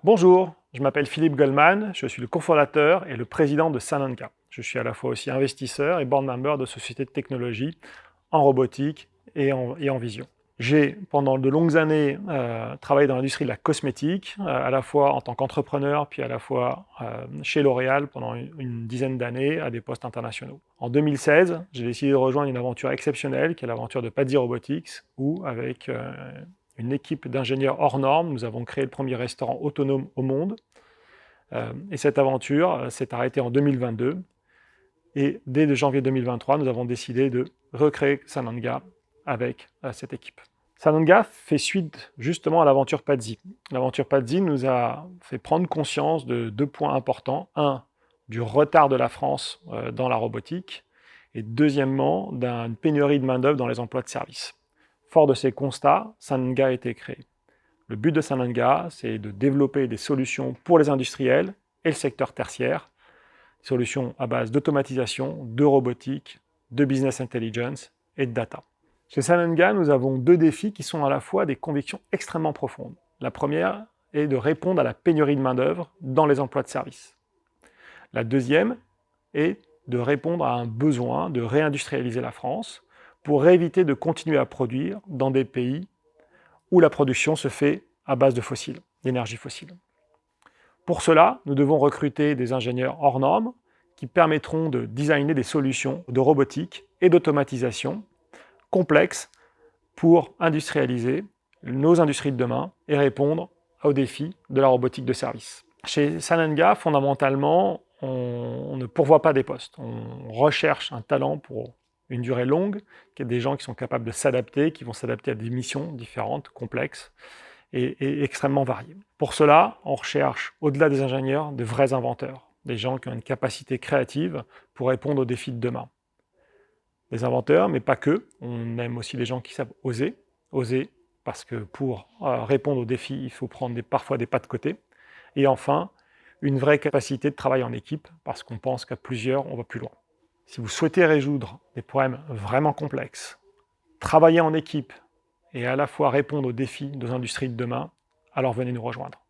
Bonjour, je m'appelle Philippe Goldman, je suis le cofondateur et le président de Sananca. Je suis à la fois aussi investisseur et board member de sociétés de technologie en robotique et en vision. J'ai, pendant de longues années, travaillé dans l'industrie de la cosmétique, à la fois en tant qu'entrepreneur, puis à la fois chez L'Oréal pendant une dizaine d'années à des postes internationaux. En 2016, j'ai décidé de rejoindre une aventure exceptionnelle, qui est l'aventure de Pazzi Robotics, où, avec une équipe d'ingénieurs hors normes, nous avons créé le premier restaurant autonome au monde. Et cette aventure s'est arrêtée en 2022. Et dès janvier 2023, nous avons décidé de recréer Sananga avec cette équipe. Sananga fait suite justement à l'aventure Pazzi. L'aventure Pazzi nous a fait prendre conscience de deux points importants. Un, du retard de la France dans la robotique. Et deuxièmement, d'une pénurie de main-d'œuvre dans les emplois de service. Fort de ces constats, Sananga a été créé. Le but de Sananga, c'est de développer des solutions pour les industriels et le secteur tertiaire, solutions à base d'automatisation, de robotique, de business intelligence et de data. Chez Sananga, nous avons deux défis qui sont à la fois des convictions extrêmement profondes. La première est de répondre à la pénurie de main-d'œuvre dans les emplois de service. La deuxième est de répondre à un besoin de réindustrialiser la France pour éviter de continuer à produire dans des pays où la production se fait à base de fossiles, d'énergie fossile. Pour cela, nous devons recruter des ingénieurs hors normes qui permettront de designer des solutions de robotique et d'automatisation complexes pour industrialiser nos industries de demain et répondre aux défis de la robotique de service. Chez Sananga, fondamentalement, on ne pourvoit pas des postes. On recherche un talent pour une durée longue, qui est des gens qui sont capables de s'adapter, qui vont s'adapter à des missions différentes, complexes et extrêmement variées. Pour cela, on recherche, au-delà des ingénieurs, de vrais inventeurs, des gens qui ont une capacité créative pour répondre aux défis de demain. Des inventeurs, mais pas que. On aime aussi les gens qui savent oser. Oser parce que pour répondre aux défis, il faut prendre parfois des pas de côté. Et enfin, une vraie capacité de travail en équipe, parce qu'on pense qu'à plusieurs, on va plus loin. Si vous souhaitez résoudre des problèmes vraiment complexes, travailler en équipe et à la fois répondre aux défis de nos industries de demain, alors venez nous rejoindre.